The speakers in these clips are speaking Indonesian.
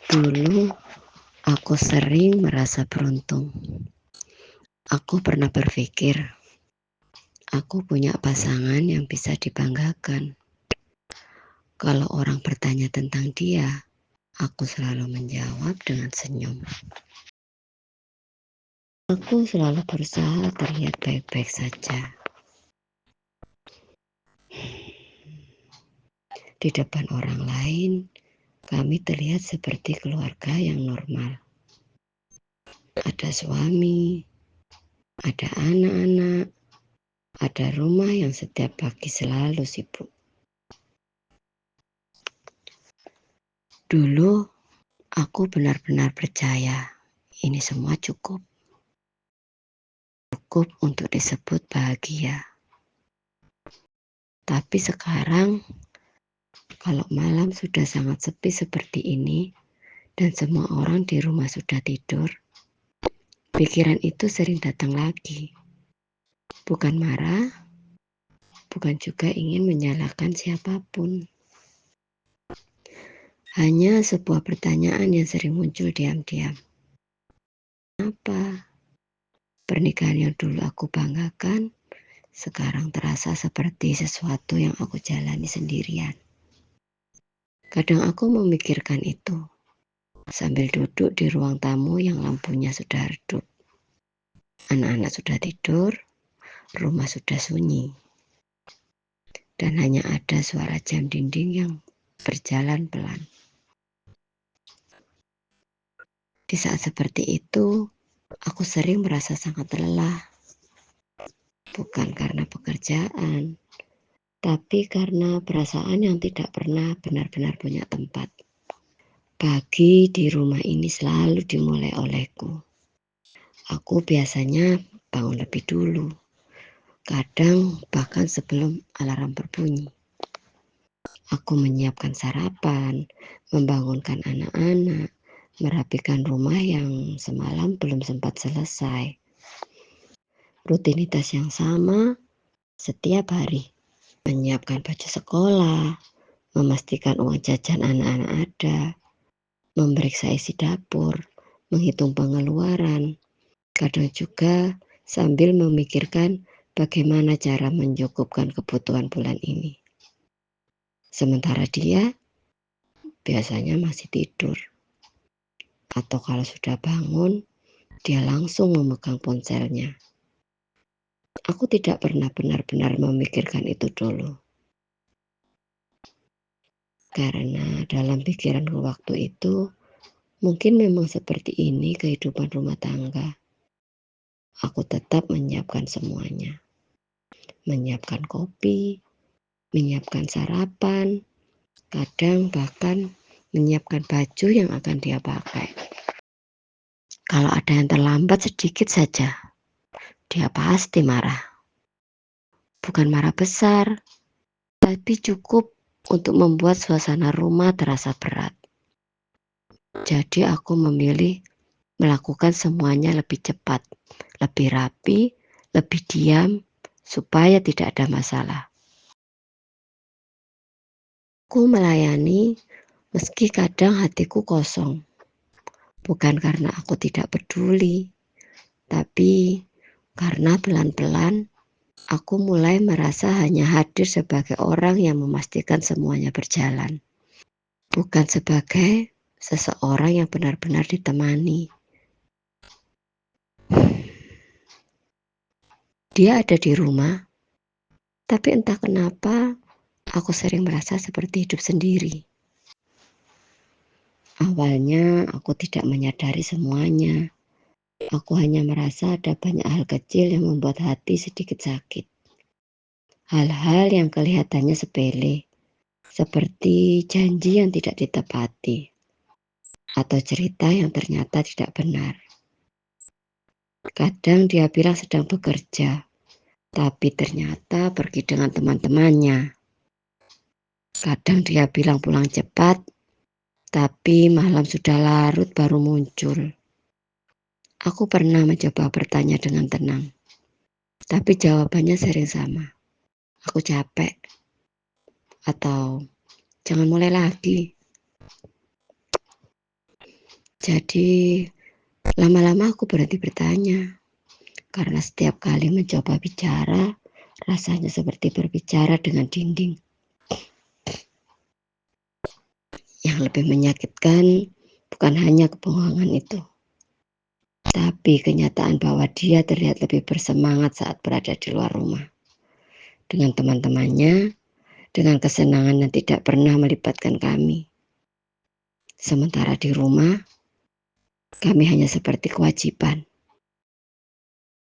Dulu, aku sering merasa beruntung. Aku pernah berpikir, aku punya pasangan yang bisa dibanggakan. Kalau orang bertanya tentang dia, aku selalu menjawab dengan senyum. Aku selalu berusaha terlihat baik-baik saja. Di depan orang lain, kami terlihat seperti keluarga yang normal. Ada suami, ada anak-anak, ada rumah yang setiap pagi selalu sibuk. Dulu, aku benar-benar percaya ini semua cukup. Cukup untuk disebut bahagia. Tapi sekarang, kalau malam sudah sangat sepi seperti ini, dan semua orang di rumah sudah tidur, pikiran itu sering datang lagi. Bukan marah, bukan juga ingin menyalahkan siapapun. Hanya sebuah pertanyaan yang sering muncul diam-diam. Kenapa pernikahan yang dulu aku banggakan sekarang terasa seperti sesuatu yang aku jalani sendirian? Kadang aku memikirkan itu sambil duduk di ruang tamu yang lampunya sudah redup. Anak-anak sudah tidur, rumah sudah sunyi, dan hanya ada suara jam dinding yang berjalan pelan. Di saat seperti itu, aku sering merasa sangat lelah. Bukan karena pekerjaan, tapi karena perasaan yang tidak pernah benar-benar punya tempat. Pagi di rumah ini selalu dimulai olehku. Aku biasanya bangun lebih dulu, kadang bahkan sebelum alarm berbunyi. Aku menyiapkan sarapan, membangunkan anak-anak, merapikan rumah yang semalam belum sempat selesai. Rutinitas yang sama setiap hari. Menyiapkan baju sekolah, memastikan uang jajan anak-anak ada, memeriksa isi dapur, menghitung pengeluaran. Kadang juga sambil memikirkan bagaimana cara mencukupkan kebutuhan bulan ini. Sementara dia biasanya masih tidur. Atau kalau sudah bangun, dia langsung memegang ponselnya. Aku tidak pernah benar-benar memikirkan itu dulu. Karena dalam pikiranku waktu itu, mungkin memang seperti ini kehidupan rumah tangga. Aku tetap menyiapkan semuanya. Menyiapkan kopi, menyiapkan sarapan, kadang bahkan menyiapkan baju yang akan dia pakai. Kalau ada yang terlambat sedikit saja, dia pasti marah. Bukan marah besar, tapi cukup untuk membuat suasana rumah terasa berat. Jadi aku memilih melakukan semuanya lebih cepat, lebih rapi, lebih diam, supaya tidak ada masalah. Aku melayani meski kadang hatiku kosong. Bukan karena aku tidak peduli, tapi karena pelan-pelan aku mulai merasa hanya hadir sebagai orang yang memastikan semuanya berjalan. Bukan sebagai seseorang yang benar-benar ditemani. Dia ada di rumah, tapi entah kenapa aku sering merasa seperti hidup sendiri. Awalnya aku tidak menyadari semuanya. Aku hanya merasa ada banyak hal kecil yang membuat hati sedikit sakit. Hal-hal yang kelihatannya sepele, seperti janji yang tidak ditepati, atau cerita yang ternyata tidak benar. Kadang dia bilang sedang bekerja, tapi ternyata pergi dengan teman-temannya. Kadang dia bilang pulang cepat, tapi malam sudah larut baru muncul. Aku pernah mencoba bertanya dengan tenang, tapi jawabannya sering sama. Aku capek, atau jangan mulai lagi. Jadi lama-lama aku berhenti bertanya, karena setiap kali mencoba bicara, rasanya seperti berbicara dengan dinding. Yang lebih menyakitkan bukan hanya kebohongan itu, tapi kenyataan bahwa dia terlihat lebih bersemangat saat berada di luar rumah. Dengan teman-temannya, dengan kesenangan yang tidak pernah melibatkan kami. Sementara di rumah, kami hanya seperti kewajiban.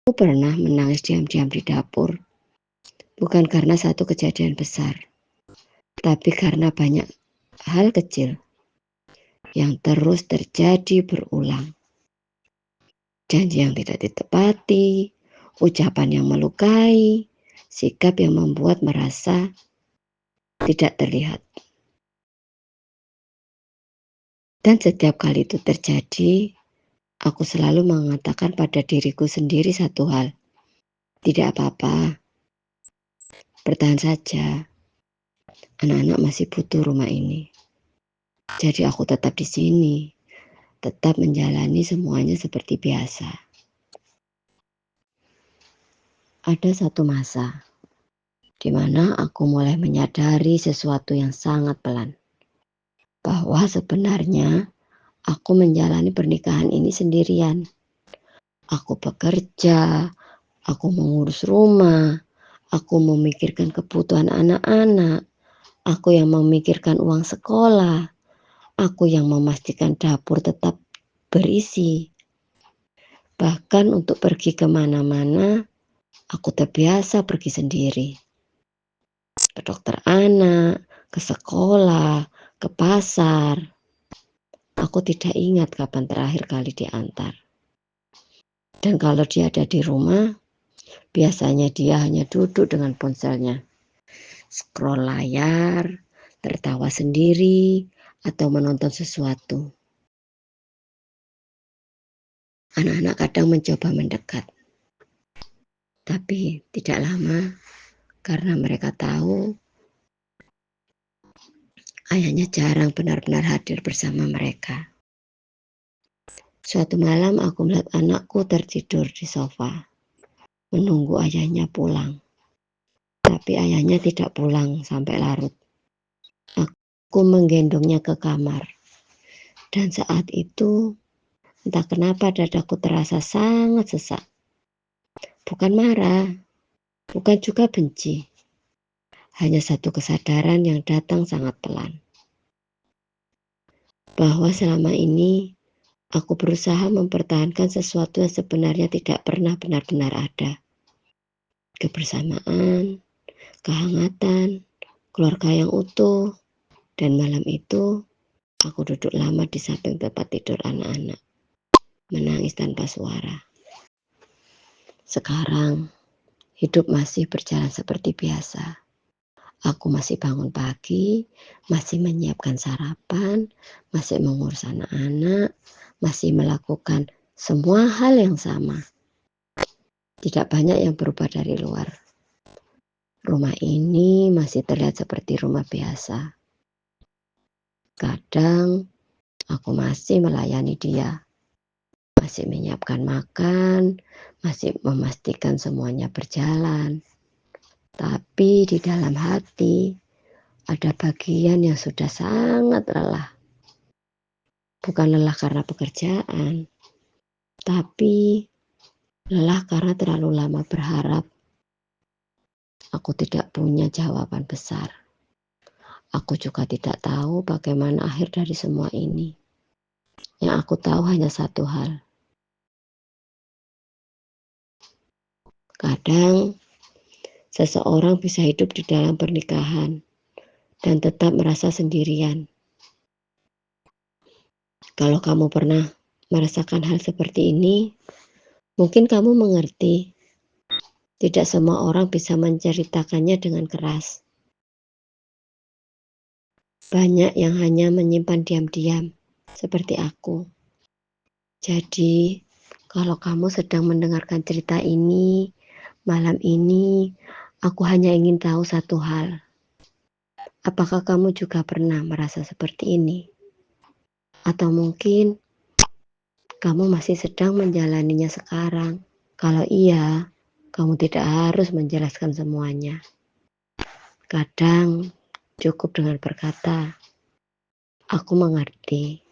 Aku pernah menangis diam-diam di dapur, bukan karena satu kejadian besar, tapi karena banyak hal kecil yang terus terjadi berulang. Janji yang tidak ditepati, ucapan yang melukai, sikap yang membuat merasa tidak terlihat. Dan setiap kali itu terjadi, aku selalu mengatakan pada diriku sendiri satu hal. Tidak apa-apa, bertahan saja. Anak-anak masih butuh rumah ini. Jadi aku tetap di sini, tetap menjalani semuanya seperti biasa. Ada satu masa di mana aku mulai menyadari sesuatu yang sangat pelan. Bahwa sebenarnya aku menjalani pernikahan ini sendirian. Aku bekerja, aku mengurus rumah, aku memikirkan kebutuhan anak-anak, aku yang memikirkan uang sekolah, aku yang memastikan dapur tetap berisi. Bahkan untuk pergi kemana-mana, aku terbiasa pergi sendiri. Ke dokter anak, ke sekolah, ke pasar. Aku tidak ingat kapan terakhir kali diantar. Dan kalau dia ada di rumah, biasanya dia hanya duduk dengan ponselnya, scroll layar, tertawa sendiri, atau menonton sesuatu. Anak-anak kadang mencoba mendekat, tapi tidak lama karena mereka tahu ayahnya jarang benar-benar hadir bersama mereka. Suatu malam aku melihat anakku tertidur di sofa, menunggu ayahnya pulang. Tapi ayahnya tidak pulang sampai larut. Aku menggendongnya ke kamar. Dan saat itu, entah kenapa dadaku terasa sangat sesak. Bukan marah, bukan juga benci. Hanya satu kesadaran yang datang sangat pelan. Bahwa selama ini aku berusaha mempertahankan sesuatu yang sebenarnya tidak pernah benar-benar ada. Kebersamaan, kehangatan, keluarga yang utuh, dan malam itu aku duduk lama di samping tempat tidur anak-anak, menangis tanpa suara. Sekarang, hidup masih berjalan seperti biasa. Aku masih bangun pagi, masih menyiapkan sarapan, masih mengurus anak-anak, masih melakukan semua hal yang sama. Tidak banyak yang berubah dari luar. Rumah ini masih terlihat seperti rumah biasa. Kadang aku masih melayani dia, masih menyiapkan makan, masih memastikan semuanya berjalan. Tapi di dalam hati ada bagian yang sudah sangat lelah. Bukan lelah karena pekerjaan, tapi lelah karena terlalu lama berharap. Aku tidak punya jawaban besar. Aku juga tidak tahu bagaimana akhir dari semua ini. Yang aku tahu hanya satu hal. Kadang seseorang bisa hidup di dalam pernikahan dan tetap merasa sendirian. Kalau kamu pernah merasakan hal seperti ini, mungkin kamu mengerti. Tidak semua orang bisa menceritakannya dengan keras. Banyak yang hanya menyimpan diam-diam, seperti aku. Jadi, kalau kamu sedang mendengarkan cerita ini, malam ini, aku hanya ingin tahu satu hal. Apakah kamu juga pernah merasa seperti ini? Atau mungkin kamu masih sedang menjalaninya sekarang. Kalau iya, kamu tidak harus menjelaskan semuanya. Kadang cukup dengan berkata, "Aku mengerti."